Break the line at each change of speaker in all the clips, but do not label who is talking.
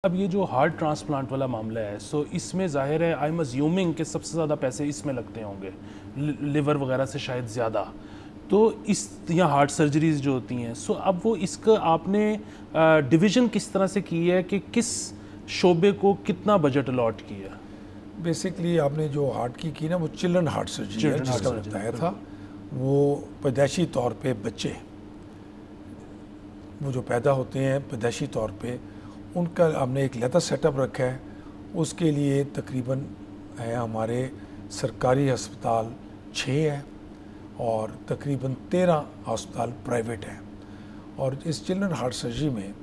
अब ये जो हार्ट ट्रांसप्लांट वाला मामला है, सो इसमें ज़ाहिर है आई एम अज्यूमिंग कि सबसे ज़्यादा पैसे इसमें लगते होंगे, लिवर वगैरह से शायद ज़्यादा। तो इस या हार्ट सर्जरीज जो होती हैं, सो अब वो इसका आपने डिवीज़न किस तरह से की है कि किस शोबे को कितना बजट अलॉट किया?
बेसिकली आपने जो हार्ट की ना वो चिल्ड्रन हार्ट सर्जरी है, जिसका बताया था। वो पैदाइशी तौर पे बच्चे वो जो पैदा होते हैं पैदाइशी तौर पे, उनका हमने एक लहदा सेटअप रखा है। उसके लिए तकरीबन है हमारे सरकारी अस्पताल 6 है और तकरीबन 13 अस्पताल प्राइवेट हैं। और इस चिल्ड्रन हार्ट सर्जरी में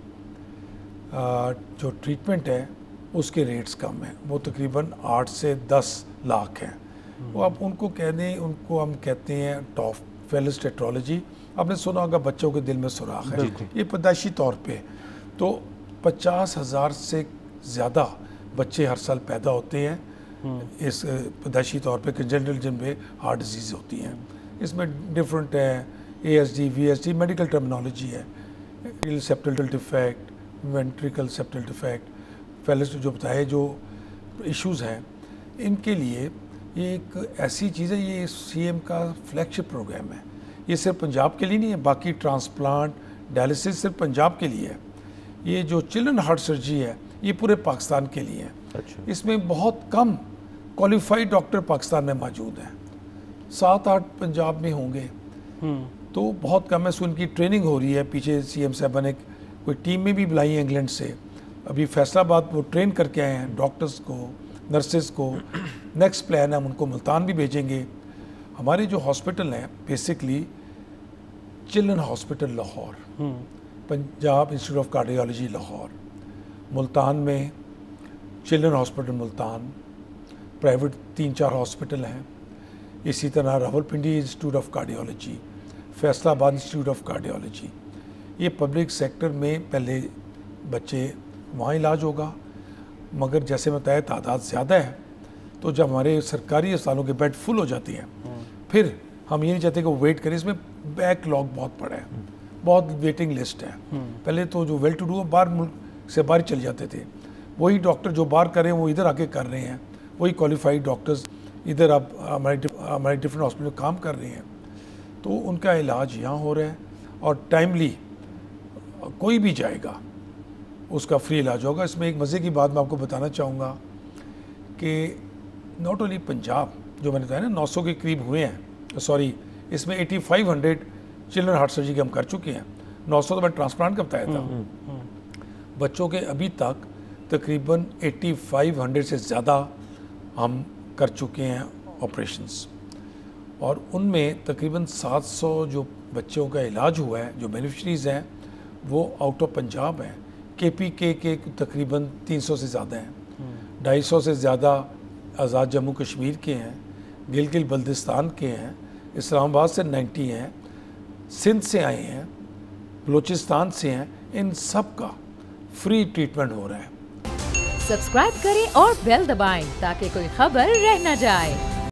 जो ट्रीटमेंट है उसके रेट्स कम हैं, वो तकरीबन 8 से 10 लाख हैं। वो आप उनको कह दें, उनको हम कहते हैं टॉफ फेलिस टेट्रोलॉजी। आपने सुना होगा बच्चों के दिल में सुराख है, ये पैदाइशी तौर पे। तो 50,000 से ज़्यादा बच्चे हर साल पैदा होते हैं इस पैदाइशी तौर पे कंजेनिटल जिनमें हार्ट डिजीज़ होती हैं। इसमें डिफरेंट है, ASD, VSD मेडिकल टर्मिनोलॉजी है, septal defect, ventricle septal defect, फेलिस जो बताए जो इश्यूज़ हैं। इनके लिए ये एक ऐसी चीज़ है, ये CM का फ्लैगशिप प्रोग्राम है। ये सिर्फ पंजाब के लिए नहीं है, बाकी ट्रांसप्लांट डायलिसिस सिर्फ पंजाब के लिए है। ये जो चिल्ड्रन हार्ट सर्जरी है ये पूरे पाकिस्तान के लिए है।
अच्छा।
इसमें बहुत कम क्वालिफाइड डॉक्टर पाकिस्तान में मौजूद हैं, 7-8 पंजाब में होंगे, तो बहुत कम है। सो उनकी ट्रेनिंग हो रही है। पीछे CM साहब ने कोई टीम में भी बुलाई है इंग्लैंड से, अभी फैसलाबाद वो ट्रेन करके आए हैं डॉक्टर्स को, नर्सेज को। नेक्स्ट प्लान है हम उनको मुल्तान भी भेजेंगे। हमारे जो हॉस्पिटल हैं basically children hospital Lahore, Punjab institute of cardiology Lahore, Multan में children hospital Multan, private 3-4 hospital हैं। इसी तरह Rawalpindi institute of cardiology, Faisalabad institute of cardiology. ये पब्लिक सेक्टर में पहले बच्चे वहाँ इलाज होगा, मगर जैसे मैं बताया तादाद ज़्यादा है, तो जब हमारे सरकारी अस्पतालों के बेड फुल हो जाती हैं, फिर हम ये नहीं चाहते कि वो वेट करें। इसमें बैकलॉग बहुत पड़ा है, बहुत वेटिंग लिस्ट है। पहले तो जो वेल टू डू बाहर मुल्क से बाहर चले जाते थे, वही डॉक्टर जो बाहर कर रहे हैं वो इधर आके कर रहे हैं, वही क्वालिफाइड डॉक्टर्स इधर अब हमारे डिफरेंट हॉस्पिटल में काम कर रहे हैं। तो उनका इलाज यहाँ हो रहा है और टाइमली कोई भी जाएगा उसका फ्री इलाज होगा। इसमें एक मज़े की बात मैं आपको बताना चाहूँगा कि नॉट ओनली पंजाब, जो मैंने बताया ना 900 के करीब हुए हैं, सॉरी इसमें 8500 चिल्ड्रन हार्ट सर्जरी के हम कर चुके हैं। 900 तो मैं ट्रांसप्लांट का बताया था। बच्चों के अभी तक तकरीबन 8500 से ज़्यादा हम कर चुके हैं ऑपरेशंस, और उनमें तकरीबन 700 जो बच्चों का इलाज हुआ है, जो बेनिफिशरीज़ हैं वो आउट ऑफ पंजाब हैं। KPK के तकरीबन 300 से ज़्यादा हैं, 250 से ज़्यादा आज़ाद जम्मू कश्मीर के हैं, गिलगित बल्तिस्तान के हैं, इस्लामाबाद से 90 हैं, सिंध से आए हैं, बलूचिस्तान से हैं। इन सब का फ्री ट्रीटमेंट हो रहा है।
सब्सक्राइब करें और बेल दबाएं ताकि कोई खबर रह न जाए।